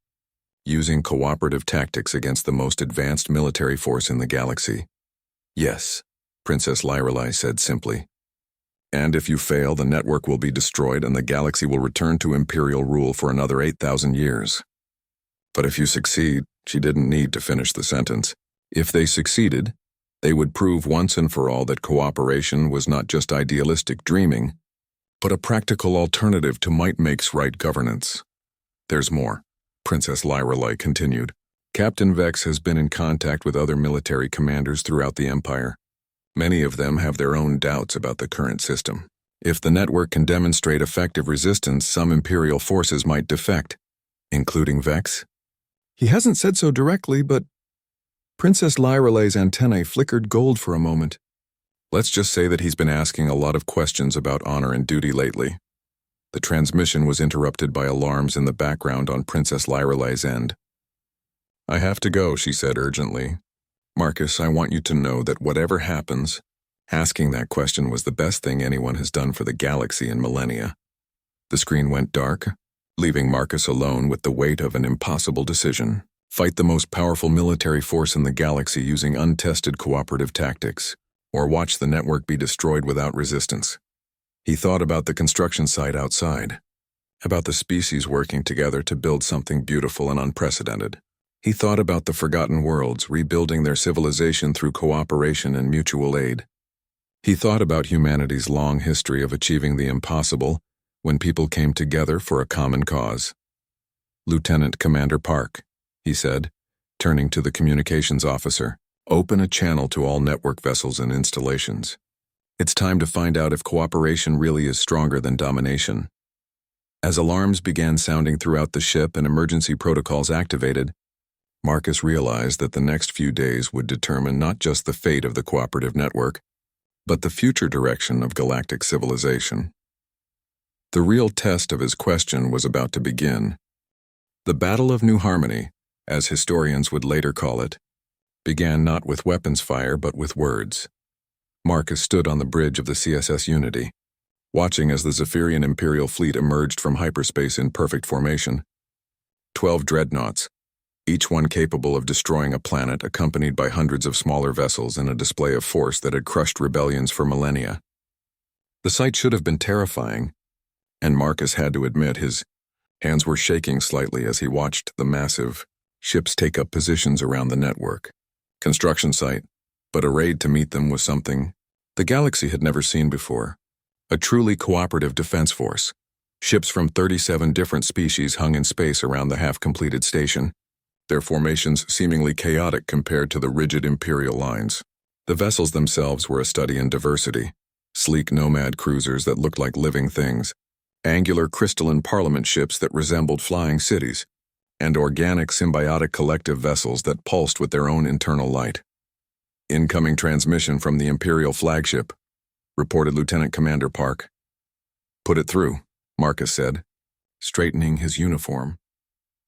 using cooperative tactics against the most advanced military force in the galaxy." "Yes," Princess Lyrelei said simply. "And if you fail, the network will be destroyed and the galaxy will return to Imperial rule for another 8,000 years. But if you succeed," she didn't need to finish the sentence, "if they succeeded, they would prove once and for all that cooperation was not just idealistic dreaming, but a practical alternative to might makes right governance. There's more. Princess Lyrelei continued. Captain Vex has been in contact with other military commanders throughout the Empire. Many of them have their own doubts about the current system. If the network can demonstrate effective resistance, some Imperial forces might defect, including Vex. He hasn't said so directly, but Princess Lyrelei's antennae flickered gold for a moment. Let's just say that he's been asking a lot of questions about honor and duty lately. The transmission was interrupted by alarms in the background on Princess Lyrelei's end. I have to go, she said urgently. Marcus, I want you to know that whatever happens, asking that question was the best thing anyone has done for the galaxy in millennia. The screen went dark, leaving Marcus alone with the weight of an impossible decision. Fight the most powerful military force in the galaxy using untested cooperative tactics, or watch the network be destroyed without resistance. He thought about the construction site outside, about the species working together to build something beautiful and unprecedented. He thought about the forgotten worlds rebuilding their civilization through cooperation and mutual aid. He thought about humanity's long history of achieving the impossible when people came together for a common cause. Lieutenant Commander Park, he said, turning to the communications officer, open a channel to all network vessels and installations. It's time to find out if cooperation really is stronger than domination. As alarms began sounding throughout the ship and emergency protocols activated, Marcus realized that the next few days would determine not just the fate of the cooperative network, but the future direction of galactic civilization. The real test of his question was about to begin. The Battle of New Harmony, as historians would later call it, began not with weapons fire but with words. Marcus stood on the bridge of the CSS Unity, watching as the Zephyrian Imperial fleet emerged from hyperspace in perfect formation. 12 dreadnoughts, each one capable of destroying a planet, accompanied by hundreds of smaller vessels in a display of force that had crushed rebellions for millennia. The sight should have been terrifying, and Marcus had to admit his hands were shaking slightly as he watched the massive ships take up positions around the network. Construction site, but arrayed to meet them was something the galaxy had never seen before. A truly cooperative defense force. Ships from 37 different species hung in space around the half-completed station, their formations seemingly chaotic compared to the rigid Imperial lines. The vessels themselves were a study in diversity. Sleek nomad cruisers that looked like living things, angular crystalline parliament ships that resembled flying cities, and organic symbiotic collective vessels that pulsed with their own internal light. Incoming transmission from the Imperial flagship, reported Lieutenant Commander Park. Put it through, Marcus said, straightening his uniform.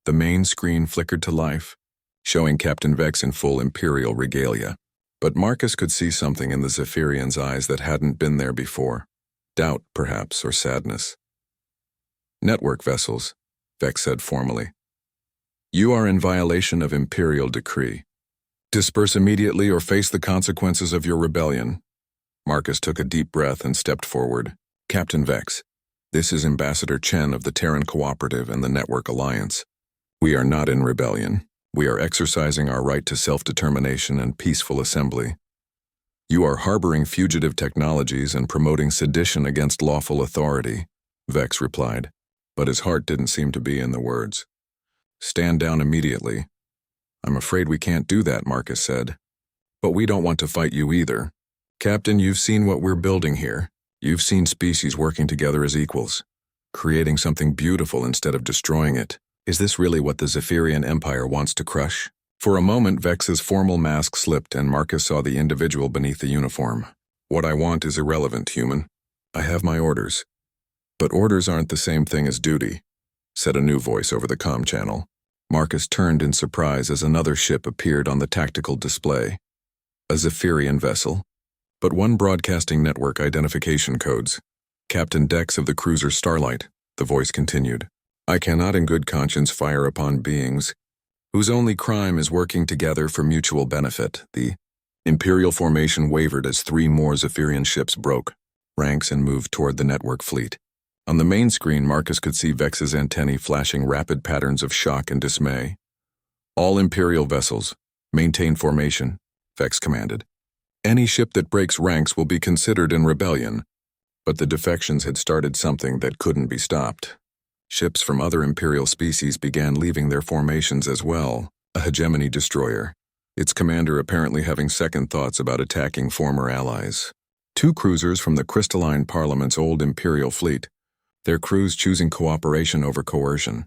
The main screen flickered to life, showing Captain Vex in full Imperial regalia. But Marcus could see something in the Zephyrian's eyes that hadn't been there before. Doubt, perhaps, or sadness. Network vessels, Vex said formally. You are in violation of Imperial decree. Disperse immediately or face the consequences of your rebellion. Marcus took a deep breath and stepped forward. Captain Vex, this is Ambassador Chen of the Terran Cooperative and the Network Alliance. We are not in rebellion. We are exercising our right to self-determination and peaceful assembly. You are harboring fugitive technologies and promoting sedition against lawful authority, Vex replied, but his heart didn't seem to be in the words. Stand down immediately. I'm afraid we can't do that, Marcus said. But we don't want to fight you either. Captain, you've seen what we're building here. You've seen species working together as equals, creating something beautiful instead of destroying it. Is this really what the Zephyrian Empire wants to crush? For a moment, Vex's formal mask slipped and Marcus saw the individual beneath the uniform. What I want is irrelevant, human. I have my orders. But orders aren't the same thing as duty, said a new voice over the comm channel. Marcus turned in surprise as another ship appeared on the tactical display. A Zephyrian vessel, but one broadcasting network identification codes. Captain Dex of the cruiser Starlight, the voice continued. I cannot in good conscience fire upon beings whose only crime is working together for mutual benefit. The Imperial formation wavered as 3 more Zephyrian ships broke ranks and moved toward the network fleet. On the main screen, Marcus could see Vex's antennae flashing rapid patterns of shock and dismay. All Imperial vessels, maintain formation, Vex commanded. Any ship that breaks ranks will be considered in rebellion, but the defections had started something that couldn't be stopped. Ships from other Imperial species began leaving their formations as well, a hegemony destroyer, its commander apparently having second thoughts about attacking former allies. 2 cruisers from the crystalline Parliament's old Imperial fleet, their crews choosing cooperation over coercion.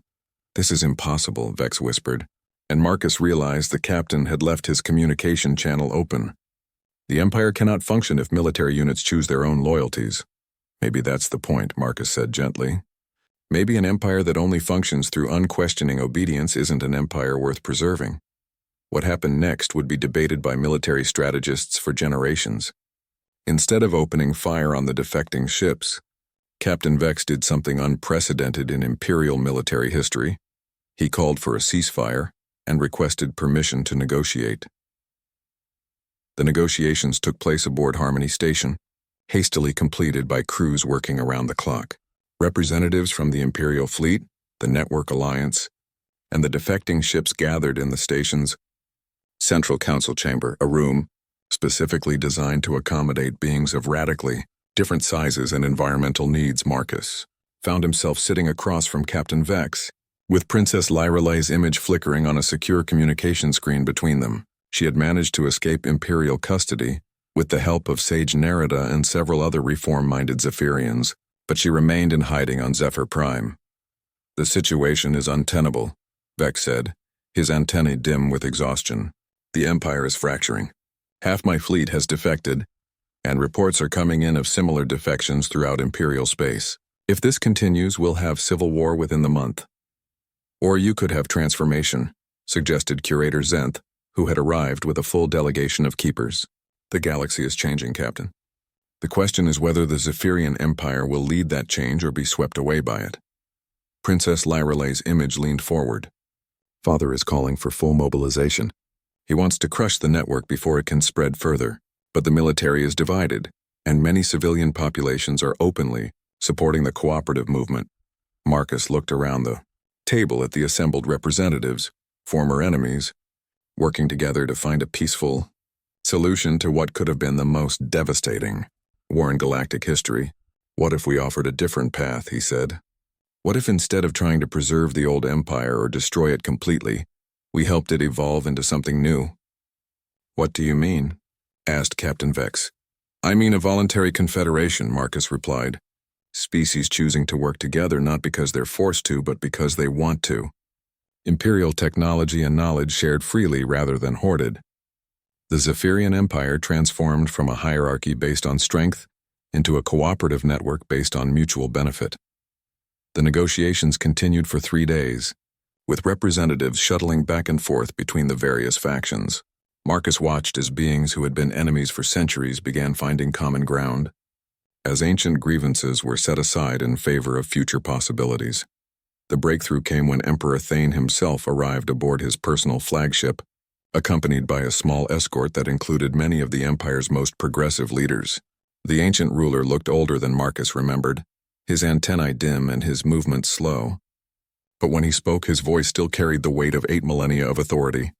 "This is impossible," Vex whispered, and Marcus realized the captain had left his communication channel open. "The Empire cannot function if military units choose their own loyalties." "Maybe that's the point," Marcus said gently. "Maybe an empire that only functions through unquestioning obedience isn't an empire worth preserving." What happened next would be debated by military strategists for generations. Instead of opening fire on the defecting ships, Captain Vex did something unprecedented in Imperial military history. He called for a ceasefire and requested permission to negotiate. The negotiations took place aboard Harmony Station, hastily completed by crews working around the clock. Representatives from the Imperial fleet, the Network Alliance, and the defecting ships gathered in the station's central council chamber, a room specifically designed to accommodate beings of radically different sizes and environmental needs. Marcus found himself sitting across from Captain Vex, with Princess Lyrale's image flickering on a secure communication screen between them. She had managed to escape Imperial custody with the help of Sage Nerida and several other reform-minded Zephyrians, but she remained in hiding on Zephyr Prime. "The situation is untenable," Vex said, his antennae dim with exhaustion. "The Empire is fracturing. Half my fleet has defected, and reports are coming in of similar defections throughout Imperial space. If this continues, we'll have civil war within the month." "Or you could have transformation," suggested Curator Zenth, who had arrived with a full delegation of keepers. "The galaxy is changing, Captain. The question is whether the Zephyrian Empire will lead that change or be swept away by it." Princess Lyrale's image leaned forward. "Father is calling for full mobilization. He wants to crush the network before it can spread further, but the military is divided, and many civilian populations are openly supporting the cooperative movement." Marcus looked around the table at the assembled representatives, former enemies, working together to find a peaceful solution to what could have been the most devastating war in galactic history. "What if we offered a different path?" he said. "What if instead of trying to preserve the old empire or destroy it completely, we helped it evolve into something new?" "What do you mean?" asked Captain Vex. "I mean a voluntary confederation," Marcus replied. "Species choosing to work together not because they're forced to, but because they want to. Imperial technology and knowledge shared freely rather than hoarded. The Zephyrian Empire transformed from a hierarchy based on strength into a cooperative network based on mutual benefit." The negotiations continued for 3 days, with representatives shuttling back and forth between the various factions. Marcus watched as beings who had been enemies for centuries began finding common ground, as ancient grievances were set aside in favor of future possibilities. The breakthrough came when Emperor Thane himself arrived aboard his personal flagship, accompanied by a small escort that included many of the Empire's most progressive leaders. The ancient ruler looked older than Marcus remembered, his antennae dim and his movements slow. But when he spoke, his voice still carried the weight of 8 millennia of authority.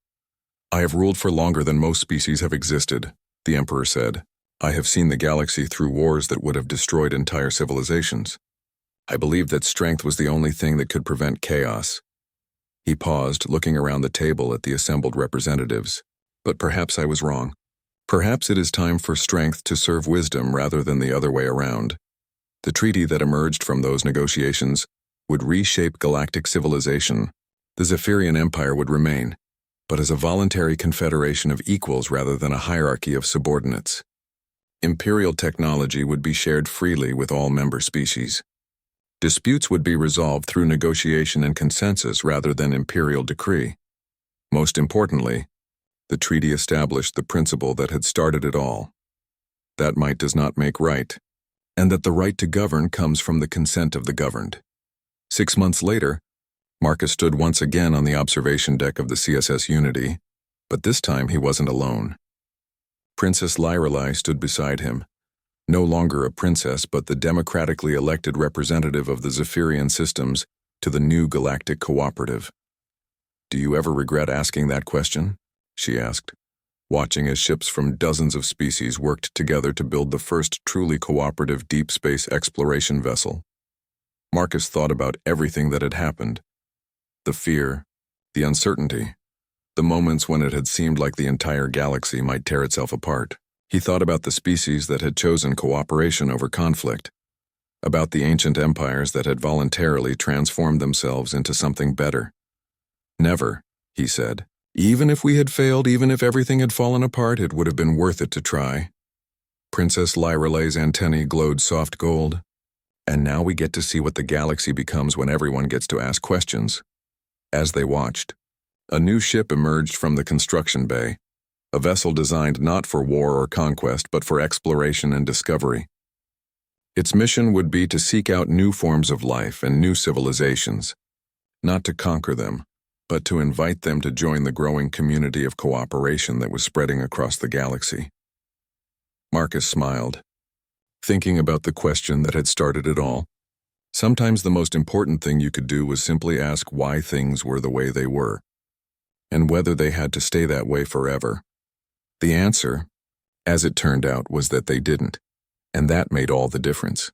"I have ruled for longer than most species have existed," the Emperor said. "I have seen the galaxy through wars that would have destroyed entire civilizations. I believed that strength was the only thing that could prevent chaos." He paused, looking around the table at the assembled representatives. "But perhaps I was wrong. Perhaps it is time for strength to serve wisdom rather than the other way around." The treaty that emerged from those negotiations would reshape galactic civilization. The Zephyrian Empire would remain, but as a voluntary confederation of equals rather than a hierarchy of subordinates. Imperial technology would be shared freely with all member species. Disputes would be resolved through negotiation and consensus rather than imperial decree. Most importantly, the treaty established the principle that had started it all: that might does not make right, and that the right to govern comes from the consent of the governed. 6 months later, Marcus stood once again on the observation deck of the CSS Unity, but this time he wasn't alone. Princess Lyrale stood beside him, no longer a princess but the democratically elected representative of the Zephyrian systems to the new galactic cooperative. "Do you ever regret asking that question?" she asked, watching as ships from dozens of species worked together to build the first truly cooperative deep space exploration vessel. Marcus thought about everything that had happened. The fear, the uncertainty, the moments when it had seemed like the entire galaxy might tear itself apart. He thought about the species that had chosen cooperation over conflict, about the ancient empires that had voluntarily transformed themselves into something better. Never, he said. Even if we had failed, even if everything had fallen apart, it would have been worth it to try. Princess Lyraleigh's antennae glowed soft gold. And now we get to see what the galaxy becomes when everyone gets to ask questions. As they watched, a new ship emerged from the construction bay, a vessel designed not for war or conquest, but for exploration and discovery. Its mission would be to seek out new forms of life and new civilizations, not to conquer them, but to invite them to join the growing community of cooperation that was spreading across the galaxy. Marcus smiled, thinking about the question that had started it all. Sometimes the most important thing you could do was simply ask why things were the way they were, and whether they had to stay that way forever. The answer, as it turned out, was that they didn't, and that made all the difference.